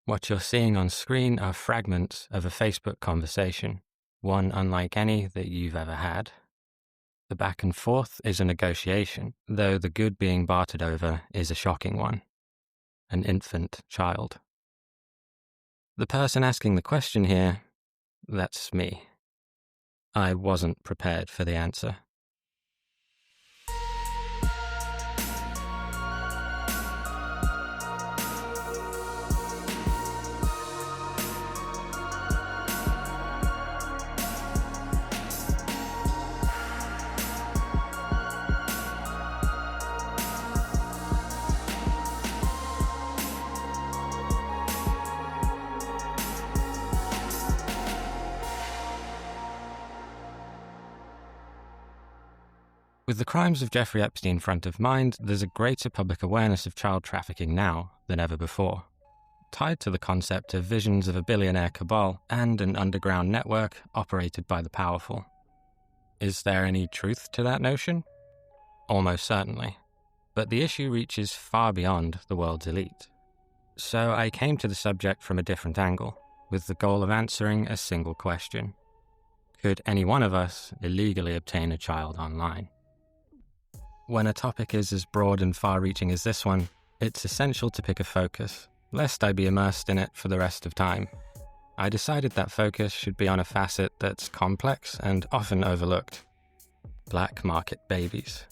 What you're seeing on screen are fragments of a Facebook conversation, one unlike any that you've ever had. The back and forth is a negotiation, though the good being bartered over is a shocking one. An infant child. The person asking the question here, that's me. I wasn't prepared for the answer. With the crimes of Jeffrey Epstein front of mind, there's a greater public awareness of child trafficking now than ever before, tied to the concept of visions of a billionaire cabal and an underground network operated by the powerful. Is there any truth to that notion? Almost certainly. But the issue reaches far beyond the world's elite. So I came to the subject from a different angle, with the goal of answering a single question. Could any one of us illegally obtain a child online? When a topic is as broad and far-reaching as this one, it's essential to pick a focus, lest I be immersed in it for the rest of time. I decided that focus should be on a facet that's complex and often overlooked. Black market babies.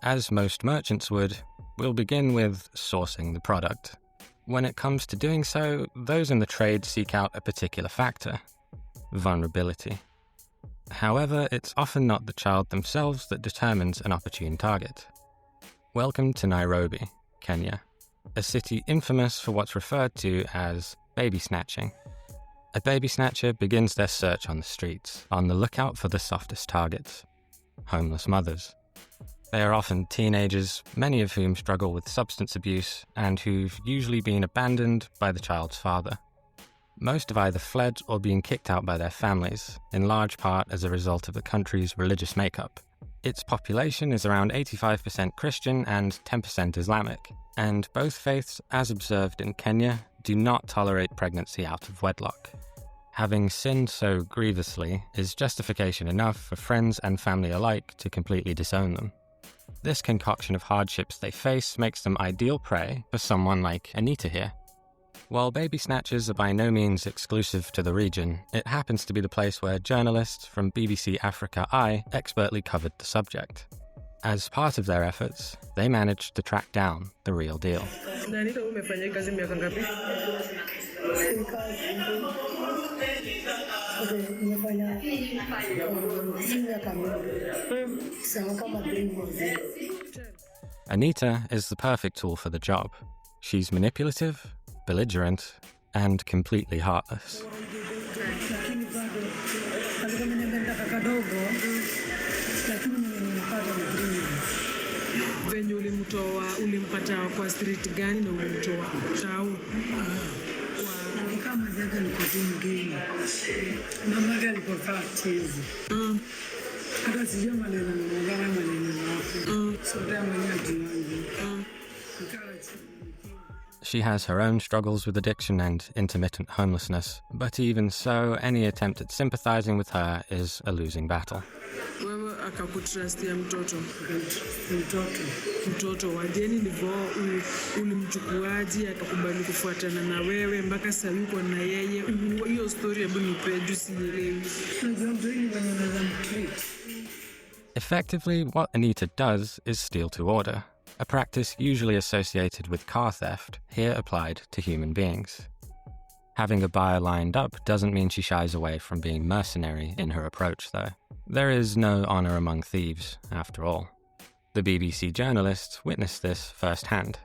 As most merchants would, we'll begin with sourcing the product. When it comes to doing so, those in the trade seek out a particular factor: vulnerability. However, it's often not the child themselves that determines an opportune target. Welcome to Nairobi, Kenya, a city infamous for what's referred to as baby snatching. A baby snatcher begins their search on the streets, on the lookout for the softest targets: homeless mothers. They are often teenagers, many of whom struggle with substance abuse and who've usually been abandoned by the child's father. Most have either fled or been kicked out by their families, in large part as a result of the country's religious makeup. Its population is around 85% Christian and 10% Islamic, and both faiths, as observed in Kenya, do not tolerate pregnancy out of wedlock. Having sinned so grievously is justification enough for friends and family alike to completely disown them. This concoction of hardships they face makes them ideal prey for someone like Anita here. While baby snatchers are by no means exclusive to the region, it happens to be the place where journalists from BBC Africa Eye expertly covered the subject. As part of their efforts, they managed to track down the real deal. Anita is the perfect tool for the job. She's manipulative, belligerent, and completely heartless. She has her own struggles with addiction and intermittent homelessness, but even so, any attempt at sympathizing with her is a losing battle. Akakutrustia mtoto wageni ndivyo ulimchukuaje akakubali kufuatana na wewe mpaka sasa yuko na yeye. Hiyo story hebu nipe sielewi. Effectively, what Anita does is steal to order, a practice usually associated with car theft, here applied to human beings. Having a buyer lined up doesn't mean she shies away from being mercenary in her approach, though. There is no honor among thieves, after all. The BBC journalists witnessed this firsthand.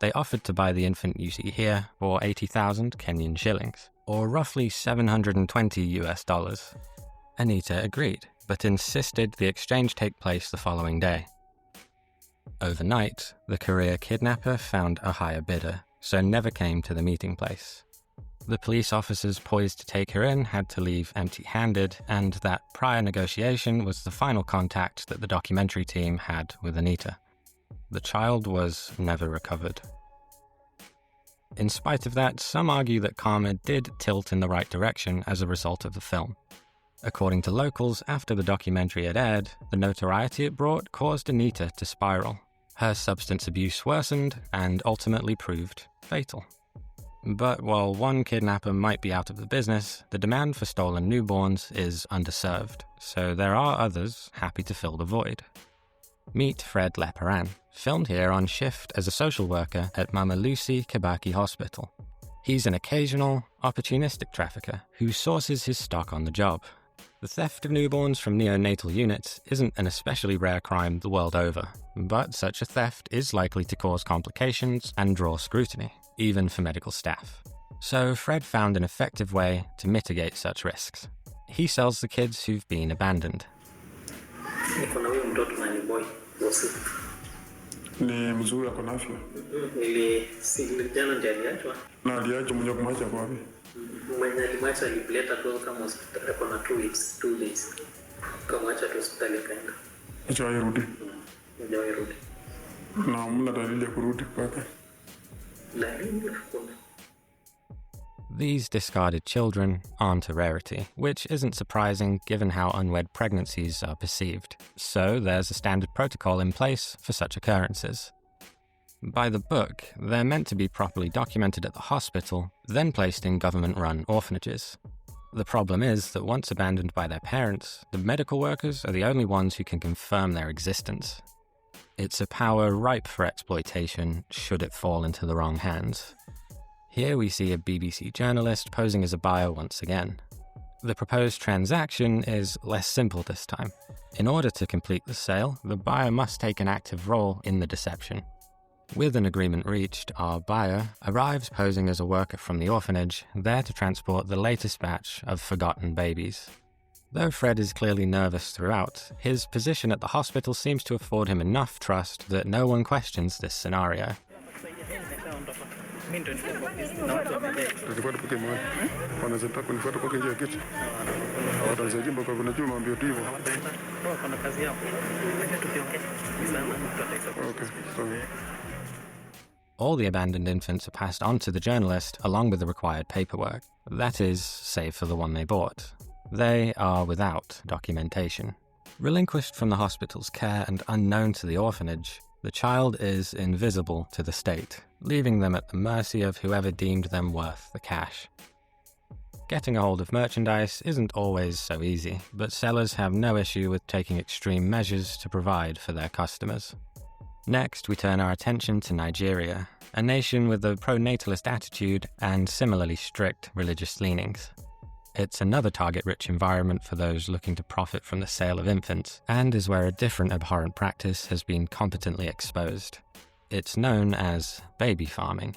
They offered to buy the infant you see here for 80,000 Kenyan shillings, or roughly $720. Anita agreed, but insisted the exchange take place the following day. Overnight, the career kidnapper found a higher bidder, so never came to the meeting place. The police officers poised to take her in had to leave empty-handed, and that prior negotiation was the final contact that the documentary team had with Anita. The child was never recovered. In spite of that, some argue that karma did tilt in the right direction as a result of the film. According to locals, after the documentary had aired, the notoriety it brought caused Anita to spiral. Her substance abuse worsened and ultimately proved fatal. But while one kidnapper might be out of the business, the demand for stolen newborns is underserved, so there are others happy to fill the void. Meet Fred Leparan, filmed here on shift as a social worker at Mama Lucy Kibaki Hospital. He's an occasional, opportunistic trafficker who sources his stock on the job. The theft of newborns from neonatal units isn't an especially rare crime the world over, but such a theft is likely to cause complications and draw scrutiny, even for medical staff. So Fred found an effective way to mitigate such risks. He sells the kids who've been abandoned. Ni mzuri ako na afya. Jana ndiye aliachwa. Na aliachwa mmoja kumwacha kwa wapi? Mwenye alimwacha alipeleka tu kama hospitali kwa 2 days. Kamwacha tu hospitali kaenda. Acha ayirudi. Ndio ayirudi. Na mna dalili ya kurudi kwake. These discarded children aren't a rarity, which isn't surprising given how unwed pregnancies are perceived. So there's a standard protocol in place for such occurrences. By the book, they're meant to be properly documented at the hospital, then placed in government-run orphanages. The problem is that once abandoned by their parents, the medical workers are the only ones who can confirm their existence. It's a power ripe for exploitation should it fall into the wrong hands. Here we see a BBC journalist posing as a buyer once again. The proposed transaction is less simple this time. In order to complete the sale, the buyer must take an active role in the deception. With an agreement reached, our buyer arrives posing as a worker from the orphanage, there to transport the latest batch of forgotten babies. Though Fred is clearly nervous throughout, his position at the hospital seems to afford him enough trust that no one questions this scenario. All the abandoned infants are passed on to the journalist along with the required paperwork. That is, save for the one they bought. They are without documentation. Relinquished from the hospital's care and unknown to the orphanage, the child is invisible to the state, leaving them at the mercy of whoever deemed them worth the cash. Getting a hold of merchandise isn't always so easy, but sellers have no issue with taking extreme measures to provide for their customers. Next, we turn our attention to Nigeria, a nation with a pro-natalist attitude and similarly strict religious leanings. It's another target-rich environment for those looking to profit from the sale of infants, and is where a different abhorrent practice has been competently exposed. It's known as baby farming.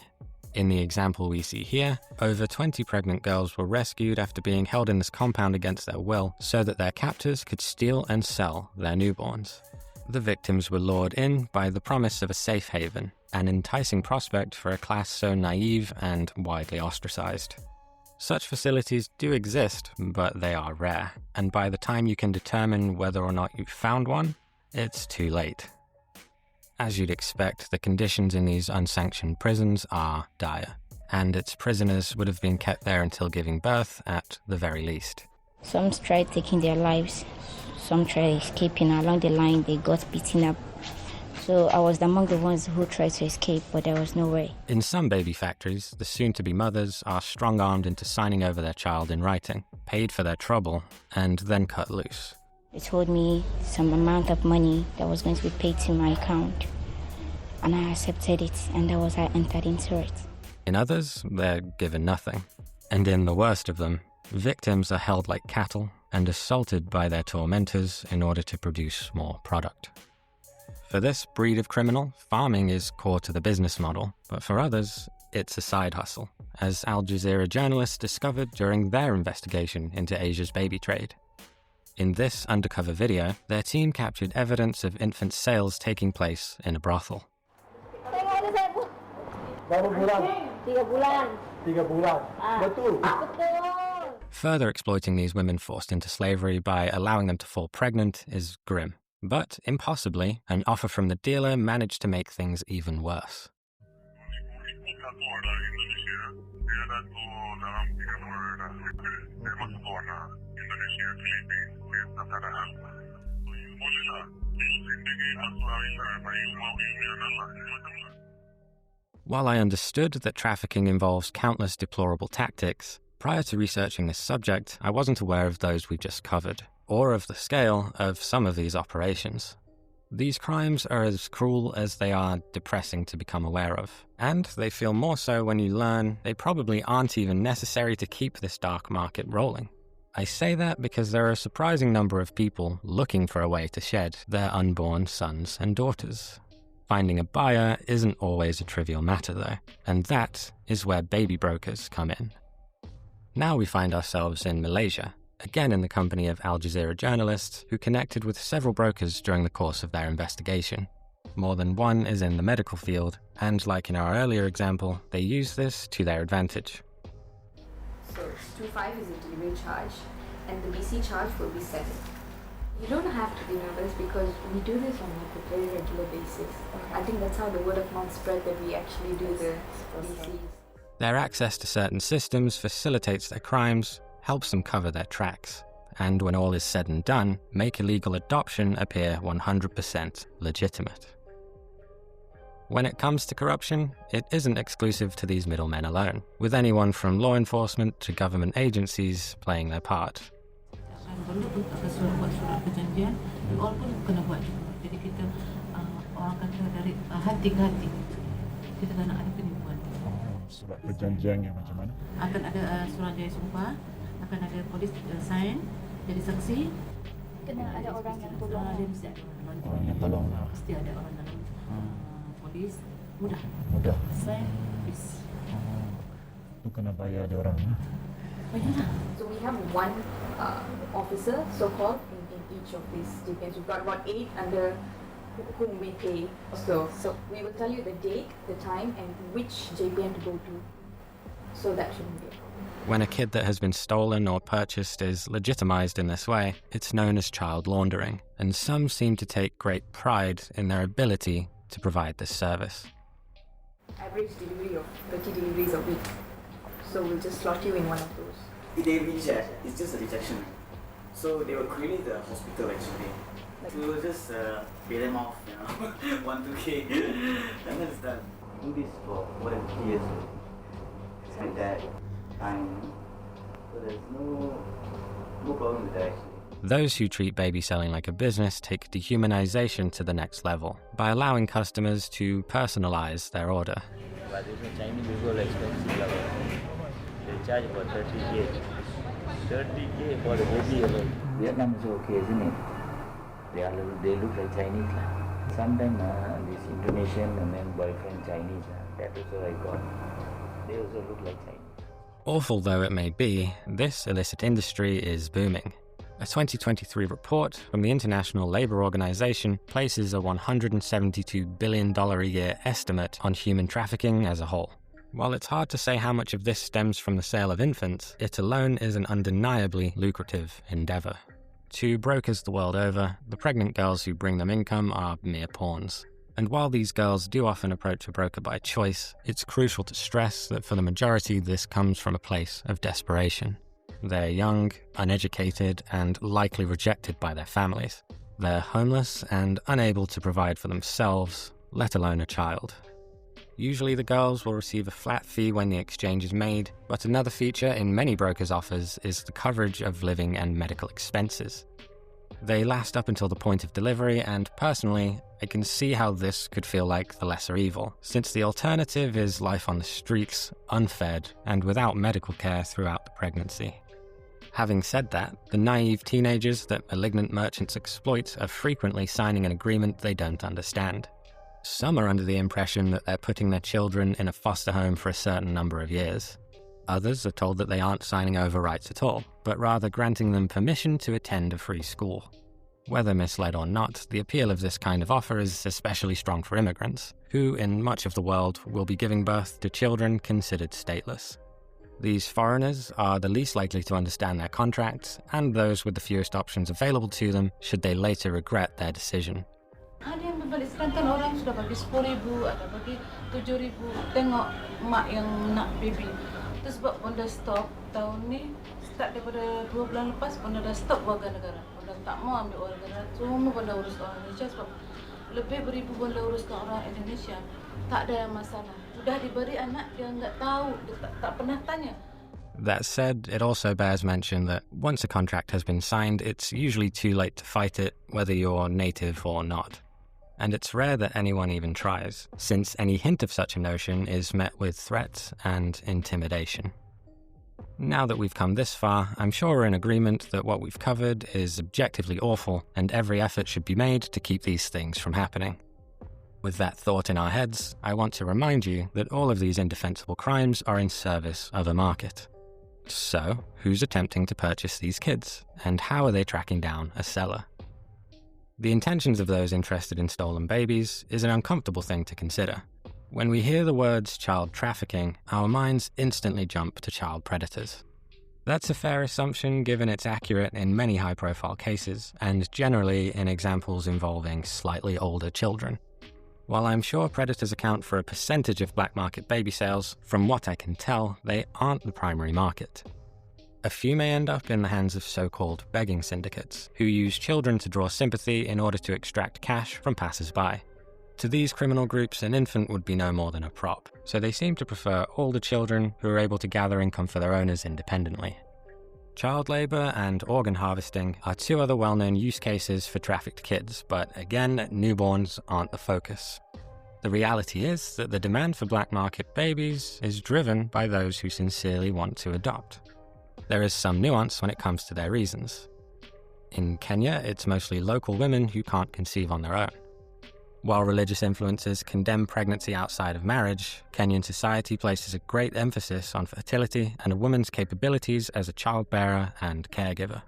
In the example we see here, over 20 pregnant girls were rescued after being held in this compound against their will so that their captors could steal and sell their newborns. The victims were lured in by the promise of a safe haven, an enticing prospect for a class so naive and widely ostracized. Such facilities do exist, but they are rare, and by the time you can determine whether or not you've found one, it's too late. As you'd expect, the conditions in these unsanctioned prisons are dire, and its prisoners would have been kept there until giving birth at the very least. Some tried taking their lives, some tried escaping. Along the line, they got beaten up. So I was among the ones who tried to escape, but there was no way. In some baby factories, the soon-to-be mothers are strong-armed into signing over their child in writing, paid for their trouble, and then cut loose. They told me some amount of money that was going to be paid to my account, and I accepted it, and that was how I entered into it. In others, they're given nothing. And in the worst of them, victims are held like cattle and assaulted by their tormentors in order to produce more product. For this breed of criminal, farming is core to the business model, but for others, it's a side hustle, as Al Jazeera journalists discovered during their investigation into Asia's baby trade. In this undercover video, their team captured evidence of infant sales taking place in a brothel. Further exploiting these women forced into slavery by allowing them to fall pregnant is grim. But, impossibly, an offer from the dealer managed to make things even worse. Indonesia, dia ada tuh dalam 3 negara. Dia masuk ke warna Indonesia, Filipina, Vietnam, Thailand. Boleh lah, ini masalah ini, bayi mau ini adalah macam lah. While I understood that trafficking involves countless deplorable tactics, prior to researching this subject, I wasn't aware of those we've just covered, or of the scale of some of these operations. These crimes are as cruel as they are depressing to become aware of, and they feel more so when you learn they probably aren't even necessary to keep this dark market rolling. I say that because there are a surprising number of people looking for a way to shed their unborn sons and daughters. Finding a buyer isn't always a trivial matter though, and that is where baby brokers come in. Now we find ourselves in Malaysia, again in the company of Al Jazeera journalists who connected with several brokers during the course of their investigation. More than one is in the medical field, and like in our earlier example, they use this to their advantage. So 2.5 is a delivery charge, and the BC charge will be 7. You don't have to be nervous because we do this on like a very regular basis. I think that's how the word of mouth spread that we actually do the BCs. Their access to certain systems facilitates their crimes, helps them cover their tracks, and when all is said and done, make illegal adoption appear 100% legitimate. When it comes to corruption, it isn't exclusive to these middlemen alone, with anyone from law enforcement to government agencies playing their part. Perlu buat surat perjanjian, walaupun kena buat juga. Jadi kita orang kata dari hati ke hati, kita nak ada penipuan. Surat perjanjian yang macam mana? Akan ada surat jaya sumpah, akan ada polis sign, jadi saksi. Kena ada orang yang tolong. Dia mesti ada Orang yang tolong. Mesti ada orang dalam polis. Mudah. Sign, please. Itu kena bayar dia orang. So we have one officer, so-called, in each of these JPNs. We've got about 8 under whom we pay. So we will tell you the date, the time, and which JPN to go to. So that shouldn't be a problem. When a kid that has been stolen or purchased is legitimized in this way, it's known as child laundering, and some seem to take great pride in their ability to provide this service. Average delivery of 30 deliveries a week. So we'll just slot you in one of those. They reject. It's just a rejection. So they will create the hospital actually. We will just pay them off, 1-2K, and then it's done. Do this for more than 2 years. Spend that time. So there's no problem with that actually. Those who treat baby selling like a business take dehumanization to the next level by allowing customers to personalize their order. But this Chinese people expensive level. They charge about 30K. 30K for the baby alone. Vietnam is okay, isn't it? They look like Chinese. Sometimes this Indonesian and then boyfriend Chinese. That also I got. They also look like Chinese. Awful though it may be, this illicit industry is booming. A 2023 report from the International Labour Organization places a $172 billion a year estimate on human trafficking as a whole. While it's hard to say how much of this stems from the sale of infants, it alone is an undeniably lucrative endeavour. To brokers the world over, the pregnant girls who bring them income are mere pawns. And while these girls do often approach a broker by choice, it's crucial to stress that for the majority this comes from a place of desperation. They're young, uneducated, and likely rejected by their families. They're homeless and unable to provide for themselves, let alone a child. Usually the girls will receive a flat fee when the exchange is made, but another feature in many brokers' offers is the coverage of living and medical expenses. They last up until the point of delivery, and personally, I can see how this could feel like the lesser evil, since the alternative is life on the streets, unfed, and without medical care throughout the pregnancy. Having said that, the naive teenagers that malignant merchants exploit are frequently signing an agreement they don't understand. Some are under the impression that they're putting their children in a foster home for a certain number of years. Others are told that they aren't signing over rights at all, but rather granting them permission to attend a free school. Whether misled or not, the appeal of this kind of offer is especially strong for immigrants, who in much of the world will be giving birth to children considered stateless. These foreigners are the least likely to understand their contracts, and those with the fewest options available to them should they later regret their decision. Ada yang berbalik sekarang orang sudah bagi 10,000 atau bagi 7,000. Tengok mak yang nak baby. Itu sebab Bonda stop tahun ni, start daripada 2 bulan lepas, Bonda dah stop warga negara. Bonda tak mau ambil warga negara, cuma Bonda urus orang Indonesia sebab lebih beribu Bonda uruskan orang Indonesia. Tak ada yang masalah. Sudah diberi anak, dia enggak tahu, dia tak pernah tanya. That said, it also bears mention that once a contract has been signed, it's usually too late to fight it, whether you're native or not. And it's rare that anyone even tries, since any hint of such a notion is met with threats and intimidation. Now that we've come this far, I'm sure we're in agreement that what we've covered is objectively awful, and every effort should be made to keep these things from happening. With that thought in our heads, I want to remind you that all of these indefensible crimes are in service of a market. So, who's attempting to purchase these kids, and how are they tracking down a seller? The intentions of those interested in stolen babies is an uncomfortable thing to consider. When we hear the words child trafficking, our minds instantly jump to child predators. That's a fair assumption given it's accurate in many high-profile cases, and generally in examples involving slightly older children. While I'm sure predators account for a percentage of black market baby sales, from what I can tell, they aren't the primary market. A few may end up in the hands of so-called begging syndicates, who use children to draw sympathy in order to extract cash from passers-by. To these criminal groups, an infant would be no more than a prop, so they seem to prefer older children who are able to gather income for their owners independently. Child labour and organ harvesting are two other well-known use cases for trafficked kids, but again, newborns aren't the focus. The reality is that the demand for black market babies is driven by those who sincerely want to adopt. There is some nuance when it comes to their reasons. In Kenya, it's mostly local women who can't conceive on their own. While religious influences condemn pregnancy outside of marriage, Kenyan society places a great emphasis on fertility and a woman's capabilities as a childbearer and caregiver.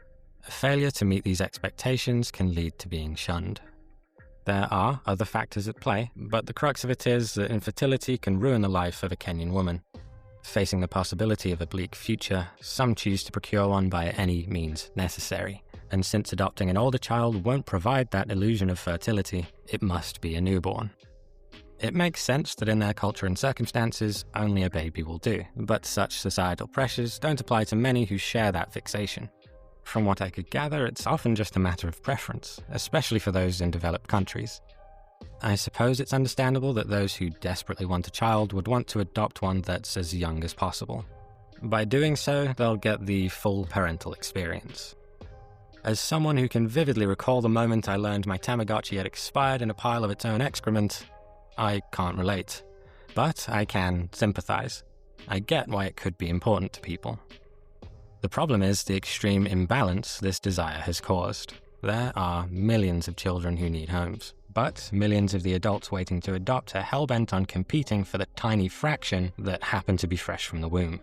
A failure to meet these expectations can lead to being shunned. There are other factors at play, but the crux of it is that infertility can ruin the life of a Kenyan woman. Facing the possibility of a bleak future, some choose to procure one by any means necessary. And since adopting an older child won't provide that illusion of fertility, it must be a newborn. It makes sense that in their culture and circumstances, only a baby will do, but such societal pressures don't apply to many who share that fixation. From what I could gather, it's often just a matter of preference, especially for those in developed countries. I suppose it's understandable that those who desperately want a child would want to adopt one that's as young as possible. By doing so, they'll get the full parental experience. As someone who can vividly recall the moment I learned my Tamagotchi had expired in a pile of its own excrement, I can't relate. But I can sympathize. I get why it could be important to people. The problem is the extreme imbalance this desire has caused. There are millions of children who need homes, but millions of the adults waiting to adopt are hell-bent on competing for the tiny fraction that happen to be fresh from the womb.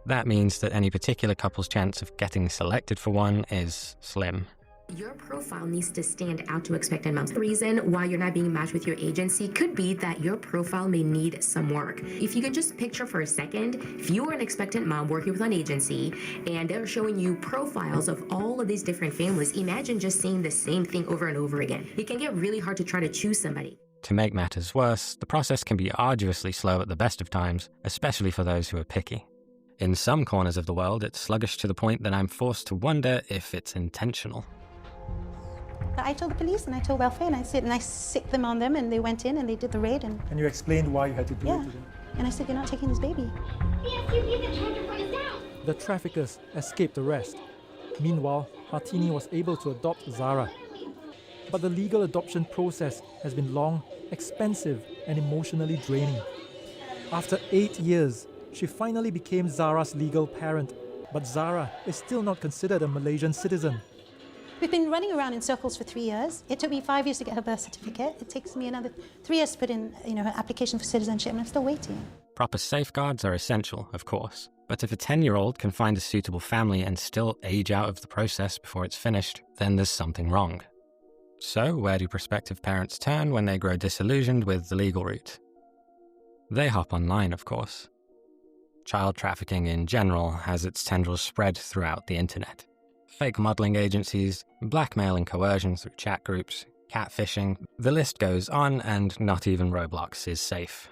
That means that any particular couple's chance of getting selected for one is slim. Your profile needs to stand out to expectant moms. The reason why you're not being matched with your agency could be that your profile may need some work. If you can just picture for a second, if you are an expectant mom working with an agency and they're showing you profiles of all of these different families, imagine just seeing the same thing over and over again. It can get really hard to try to choose somebody. To make matters worse, the process can be arduously slow at the best of times, especially for those who are picky. In some corners of the world, it's sluggish to the point that I'm forced to wonder if it's intentional. I told the police and I told welfare and I sicked them on them and they went in and they did the raid and you explained why you had to do it to them? And I said, you're not taking this baby. The traffickers escaped arrest. Meanwhile, Hartini was able to adopt Zara. But the legal adoption process has been long, expensive and emotionally draining. After 8 years, she finally became Zara's legal parent, but Zara is still not considered a Malaysian citizen. We've been running around in circles for 3 years. It took me 5 years to get her birth certificate. It takes me another 3 years to put in, her application for citizenship, and I'm still waiting. Proper safeguards are essential, of course. But if a 10-year-old can find a suitable family and still age out of the process before it's finished, then there's something wrong. So, where do prospective parents turn when they grow disillusioned with the legal route? They hop online, of course. Child trafficking in general has its tendrils spread throughout the internet. Fake modeling agencies, blackmail and coercion through chat groups, catfishing, the list goes on, and not even Roblox is safe.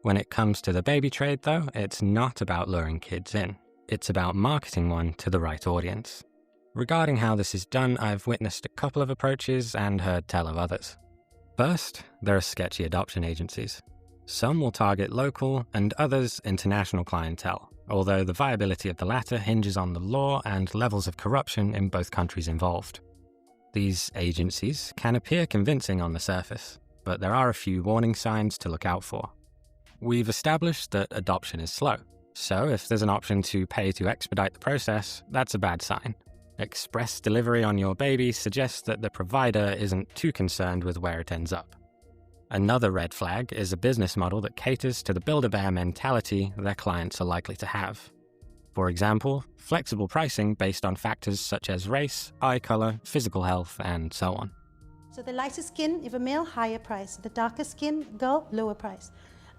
When it comes to the baby trade, though, it's not about luring kids in. It's about marketing one to the right audience. Regarding how this is done, I've witnessed a couple of approaches and heard tell of others. First, there are sketchy adoption agencies. Some will target local and others international clientele, although the viability of the latter hinges on the law and levels of corruption in both countries involved. These agencies can appear convincing on the surface, but there are a few warning signs to look out for. We've established that adoption is slow, so if there's an option to pay to expedite the process, that's a bad sign. Express delivery on your baby suggests that the provider isn't too concerned with where it ends up. Another red flag is a business model that caters to the Build-A-Bear mentality their clients are likely to have. For example, flexible pricing based on factors such as race, eye color, physical health, and so on. So the lighter skin, if a male, higher price. The darker skin, girl, lower price.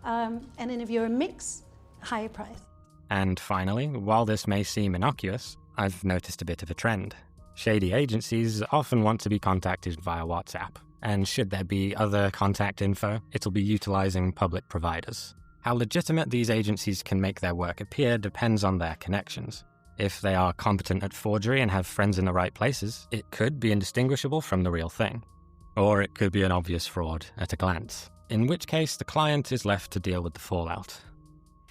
And then if you're a mix, higher price. And finally, while this may seem innocuous, I've noticed a bit of a trend. Shady agencies often want to be contacted via WhatsApp, and should there be other contact info, it'll be utilizing public providers. How legitimate these agencies can make their work appear depends on their connections. If they are competent at forgery and have friends in the right places, it could be indistinguishable from the real thing. Or it could be an obvious fraud at a glance, in which case the client is left to deal with the fallout.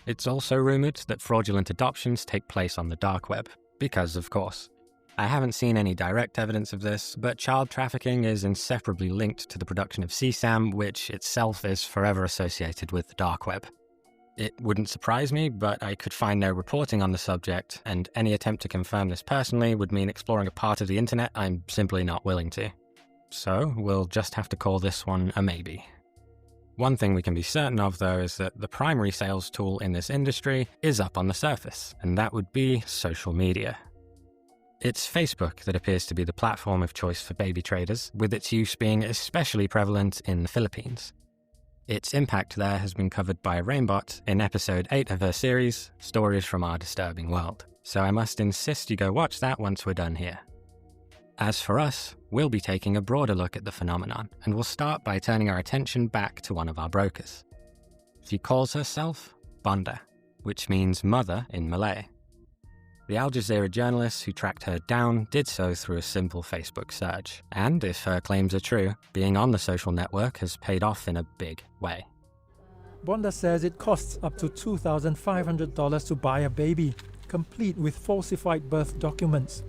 It's also rumored that fraudulent adoptions take place on the dark web, because of course. I haven't seen any direct evidence of this, but child trafficking is inseparably linked to the production of CSAM, which itself is forever associated with the dark web. It wouldn't surprise me, but I could find no reporting on the subject, and any attempt to confirm this personally would mean exploring a part of the internet I'm simply not willing to. So, we'll just have to call this one a maybe. One thing we can be certain of, though, is that the primary sales tool in this industry is up on the surface, and that would be social media. It's Facebook that appears to be the platform of choice for baby traders, with its use being especially prevalent in the Philippines. Its impact there has been covered by Rainbot in episode 8 of her series, Stories from Our Disturbing World, so I must insist you go watch that once we're done here. As for us, we'll be taking a broader look at the phenomenon, and we'll start by turning our attention back to one of our brokers. She calls herself Bonda, which means mother in Malay. The Al Jazeera journalist who tracked her down did so through a simple Facebook search, and if her claims are true, being on the social network has paid off in a big way. Bonda says it costs up to $2,500 to buy a baby, complete with falsified birth documents.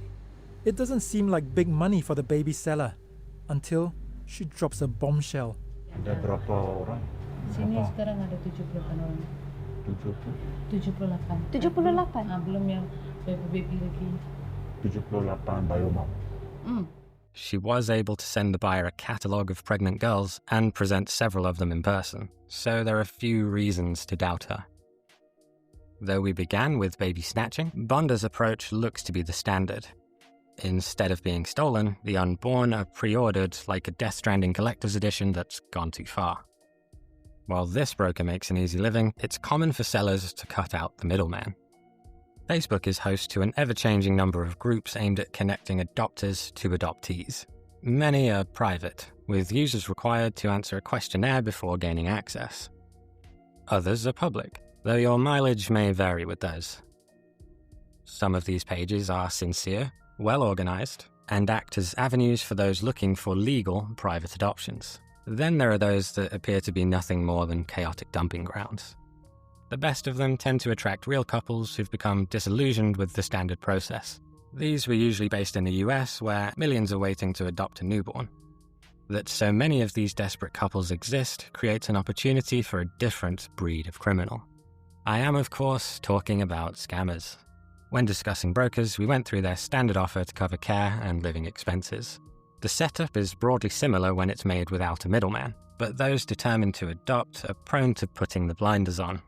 It doesn't seem like big money for the baby seller, until she drops a bombshell. Ada berapa orang? Sini sekarang ada 78 orang. 78. 78? Belum yang baby lagi. 78 baru mau. She was able to send the buyer a catalogue of pregnant girls and present several of them in person, so there are few reasons to doubt her. Though we began with baby snatching, Bonda's approach looks to be the standard. Instead of being stolen, the unborn are pre-ordered like a Death Stranding collector's edition that's gone too far. While this broker makes an easy living, it's common for sellers to cut out the middleman. Facebook is host to an ever-changing number of groups aimed at connecting adopters to adoptees. Many are private, with users required to answer a questionnaire before gaining access. Others are public, though your mileage may vary with those. Some of these pages are sincere, well-organized, and act as avenues for those looking for legal private adoptions. Then there are those that appear to be nothing more than chaotic dumping grounds. The best of them tend to attract real couples who've become disillusioned with the standard process. These were usually based in the US, where millions are waiting to adopt a newborn. That so many of these desperate couples exist creates an opportunity for a different breed of criminal. I am, of course, talking about scammers. When discussing brokers, we went through their standard offer to cover care and living expenses. The setup is broadly similar when it's made without a middleman, but those determined to adopt are prone to putting the blinders on.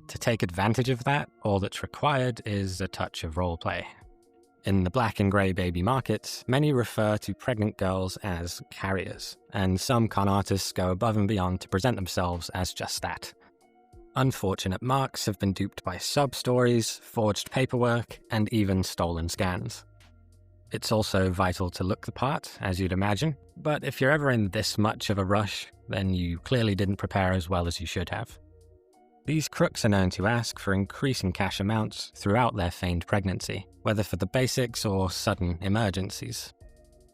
To take advantage of that, all that's required is a touch of roleplay. In the black and grey baby markets, many refer to pregnant girls as carriers, and some con artists go above and beyond to present themselves as just that. Unfortunate marks have been duped by sub-stories, forged paperwork, and even stolen scans. It's also vital to look the part, as you'd imagine, but if you're ever in this much of a rush, then you clearly didn't prepare as well as you should have. These crooks are known to ask for increasing cash amounts throughout their feigned pregnancy, whether for the basics or sudden emergencies.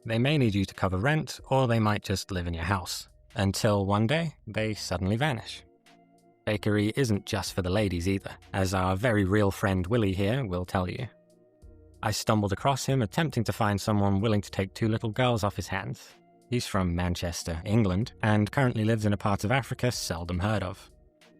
They may need you to cover rent, or they might just live in your house, until one day they suddenly vanish. Fakery isn't just for the ladies either, as our very real friend Willie here will tell you. I stumbled across him attempting to find someone willing to take 2 little girls off his hands. He's from Manchester, England, and currently lives in a part of Africa seldom heard of.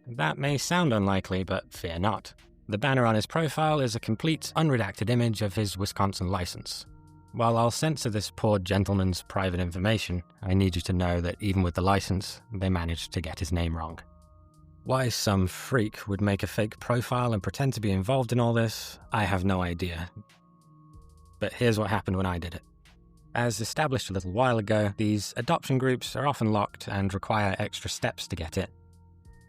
That may sound unlikely, but fear not. The banner on his profile is a complete, unredacted image of his Wisconsin license. While I'll censor this poor gentleman's private information, I need you to know that even with the license, they managed to get his name wrong. Why some freak would make a fake profile and pretend to be involved in all this, I have no idea. But here's what happened when I did it. As established a little while ago, these adoption groups are often locked and require extra steps to get in.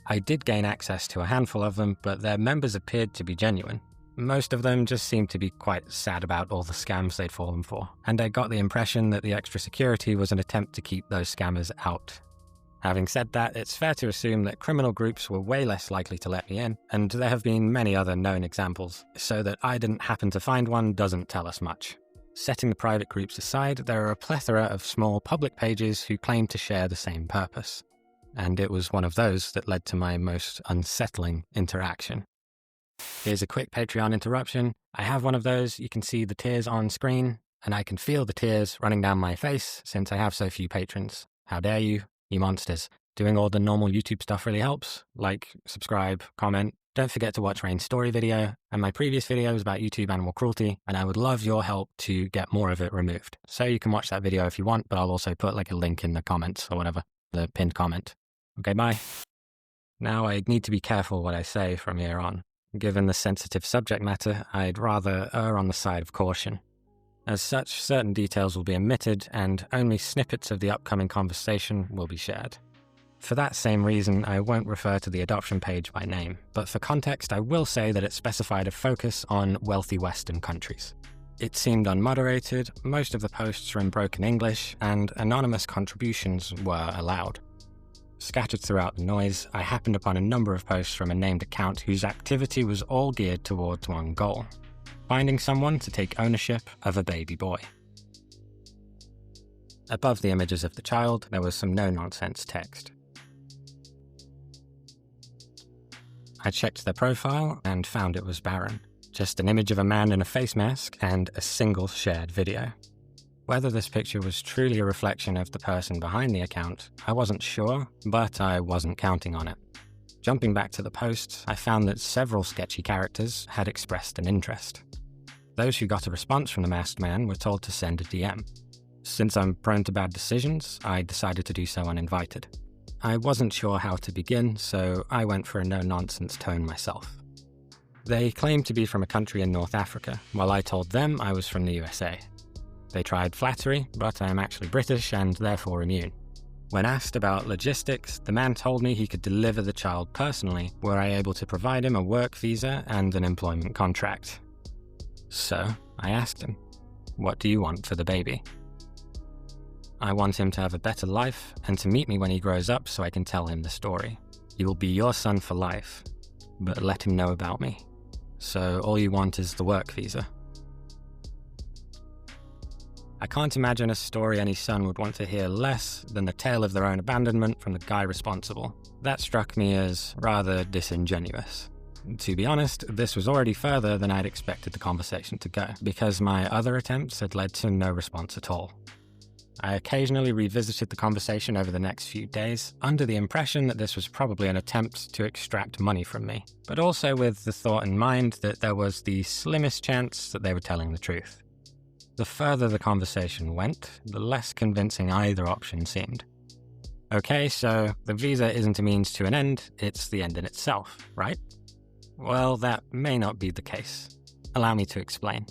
I did gain access to a handful of them, but their members appeared to be genuine. Most of them just seemed to be quite sad about all the scams they'd fallen for, and I got the impression that the extra security was an attempt to keep those scammers out. Having said that, it's fair to assume that criminal groups were way less likely to let me in, and there have been many other known examples, so that I didn't happen to find one doesn't tell us much. Setting the private groups aside, there are a plethora of small public pages who claim to share the same purpose. And it was one of those that led to my most unsettling interaction. Here's a quick Patreon interruption. I have one of those, you can see the tears on screen, and I can feel the tears running down my face since I have so few patrons. How dare you? You monsters. Doing all the normal YouTube stuff really helps. Like, subscribe, comment. Don't forget to watch Rain's story video, and my previous video was about YouTube animal cruelty, and I would love your help to get more of it removed. So you can watch that video if you want, but I'll also put like a link in the comments or whatever, the pinned comment. Okay, bye. Now I need to be careful what I say from here on. Given the sensitive subject matter, I'd rather err on the side of caution. As such, certain details will be omitted, and only snippets of the upcoming conversation will be shared. For that same reason, I won't refer to the adoption page by name, but for context, I will say that it specified a focus on wealthy Western countries. It seemed unmoderated, most of the posts were in broken English, and anonymous contributions were allowed. Scattered throughout the noise, I happened upon a number of posts from a named account whose activity was all geared towards one goal: finding someone to take ownership of a baby boy. Above the images of the child, there was some no-nonsense text. I checked their profile and found it was barren. Just an image of a man in a face mask and a single shared video. Whether this picture was truly a reflection of the person behind the account, I wasn't sure, but I wasn't counting on it. Jumping back to the posts, I found that several sketchy characters had expressed an interest. Those who got a response from the masked man were told to send a DM. Since I'm prone to bad decisions, I decided to do so uninvited. I wasn't sure how to begin, so I went for a no-nonsense tone myself. They claimed to be from a country in North Africa, while I told them I was from the USA. They tried flattery, but I am actually British and therefore immune. When asked about logistics, the man told me he could deliver the child personally, were I able to provide him a work visa and an employment contract. So, I asked him, "What do you want for the baby?" "I want him to have a better life and to meet me when he grows up so I can tell him the story. He will be your son for life, but let him know about me. So all you want is the work visa." I can't imagine a story any son would want to hear less than the tale of their own abandonment from the guy responsible. That struck me as rather disingenuous. To be honest, this was already further than I'd expected the conversation to go, because my other attempts had led to no response at all. I occasionally revisited the conversation over the next few days, under the impression that this was probably an attempt to extract money from me, but also with the thought in mind that there was the slimmest chance that they were telling the truth. The further the conversation went, the less convincing either option seemed. Okay, so the visa isn't a means to an end, it's the end in itself, right? Well, that may not be the case. Allow me to explain.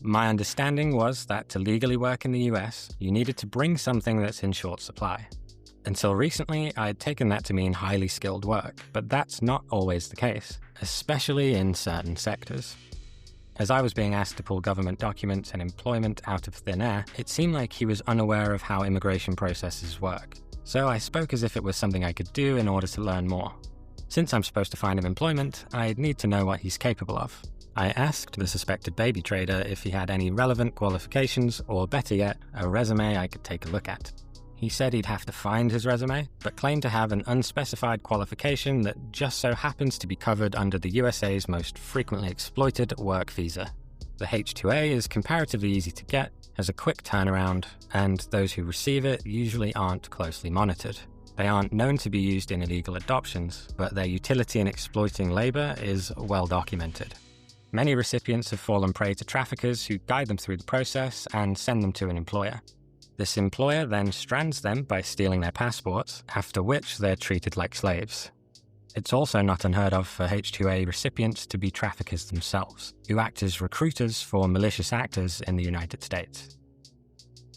My understanding was that to legally work in the US, you needed to bring something that's in short supply. Until recently, I'd taken that to mean highly skilled work, but that's not always the case, especially in certain sectors. As I was being asked to pull government documents and employment out of thin air, it seemed like he was unaware of how immigration processes work. So I spoke as if it was something I could do in order to learn more. Since I'm supposed to find him employment, I'd need to know what he's capable of. I asked the suspected baby trader if he had any relevant qualifications, or better yet, a resume I could take a look at. He said he'd have to find his resume, but claimed to have an unspecified qualification that just so happens to be covered under the USA's most frequently exploited work visa. The H-2A is comparatively easy to get, has a quick turnaround, and those who receive it usually aren't closely monitored. They aren't known to be used in illegal adoptions, but their utility in exploiting labor is well documented. Many recipients have fallen prey to traffickers who guide them through the process and send them to an employer. This employer then strands them by stealing their passports, after which they're treated like slaves. It's also not unheard of for H-2A recipients to be traffickers themselves, who act as recruiters for malicious actors in the United States.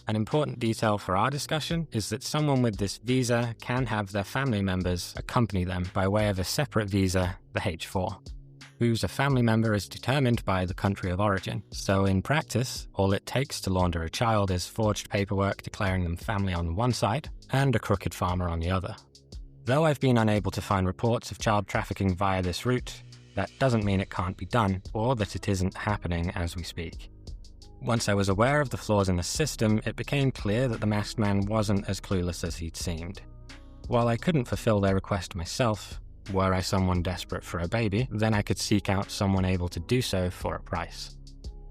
An important detail for our discussion is that someone with this visa can have their family members accompany them by way of a separate visa, the H-4. Who's a family member is determined by the country of origin, so in practice, all it takes to launder a child is forged paperwork declaring them family on one side and a crooked farmer on the other. Though I've been unable to find reports of child trafficking via this route, that doesn't mean it can't be done, or that it isn't happening as we speak. Once I was aware of the flaws in the system, it became clear that the masked man wasn't as clueless as he'd seemed. While I couldn't fulfill their request myself, were I someone desperate for a baby, then I could seek out someone able to do so for a price.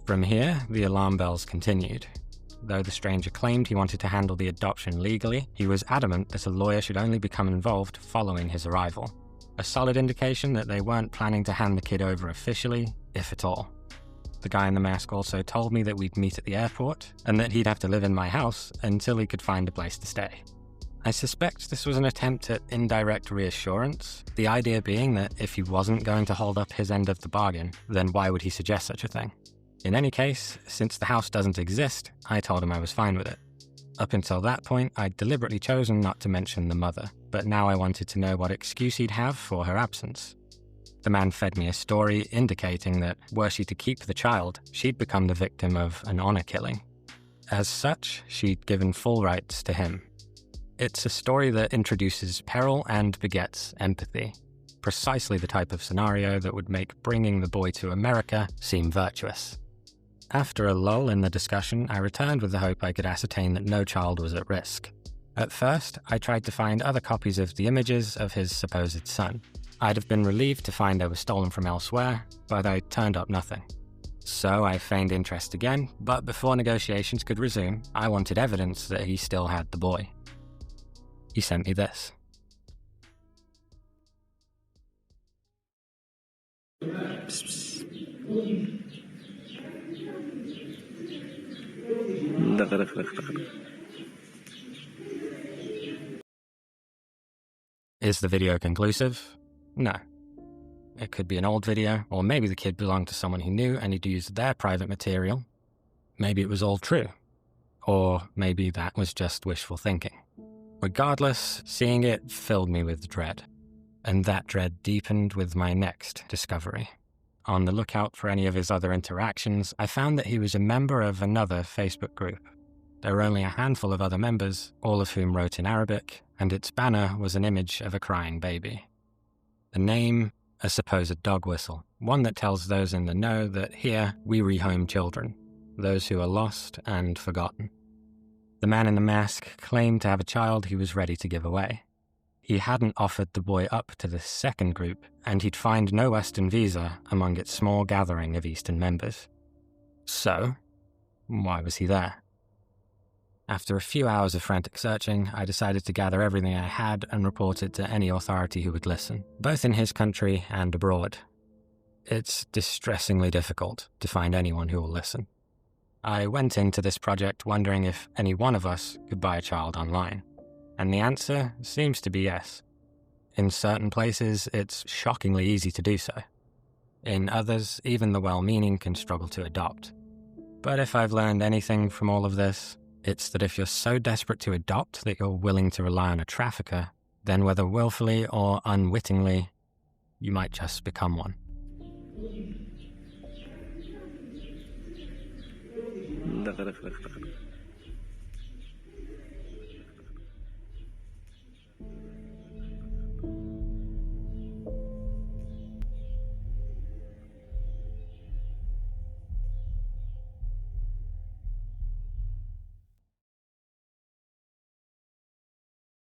From here, the alarm bells continued. Though the stranger claimed he wanted to handle the adoption legally, he was adamant that a lawyer should only become involved following his arrival. A solid indication that they weren't planning to hand the kid over officially, if at all. The guy in the mask also told me that we'd meet at the airport, and that he'd have to live in my house until he could find a place to stay. I suspect this was an attempt at indirect reassurance, the idea being that if he wasn't going to hold up his end of the bargain, then why would he suggest such a thing? In any case, since the house doesn't exist, I told him I was fine with it. Up until that point, I'd deliberately chosen not to mention the mother, but now I wanted to know what excuse he'd have for her absence. The man fed me a story indicating that, were she to keep the child, she'd become the victim of an honor killing. As such, she'd given full rights to him. It's a story that introduces peril and begets empathy. Precisely the type of scenario that would make bringing the boy to America seem virtuous. After a lull in the discussion, I returned with the hope I could ascertain that no child was at risk. At first, I tried to find other copies of the images of his supposed son. I'd have been relieved to find they were stolen from elsewhere, but I turned up nothing. So I feigned interest again, but before negotiations could resume, I wanted evidence that he still had the boy. He sent me this. Is the video conclusive? No. It could be an old video, or maybe the kid belonged to someone he knew and he'd used their private material. Maybe it was all true. Or maybe that was just wishful thinking. Regardless, seeing it filled me with dread. And that dread deepened with my next discovery. On the lookout for any of his other interactions, I found that he was a member of another Facebook group. There were only a handful of other members, all of whom wrote in Arabic, and its banner was an image of a crying baby. The name, a supposed dog whistle, one that tells those in the know that here we rehome children, those who are lost and forgotten. The man in the mask claimed to have a child he was ready to give away. He hadn't offered the boy up to this second group, and he'd find no Western visa among its small gathering of Eastern members. So, why was he there? After a few hours of frantic searching, I decided to gather everything I had and report it to any authority who would listen, both in his country and abroad. It's distressingly difficult to find anyone who will listen. I went into this project wondering if any one of us could buy a child online, and the answer seems to be yes. In certain places, it's shockingly easy to do so. In others, even the well-meaning can struggle to adopt. But if I've learned anything from all of this, it's that if you're so desperate to adopt that you're willing to rely on a trafficker, then whether willfully or unwittingly, you might just become one.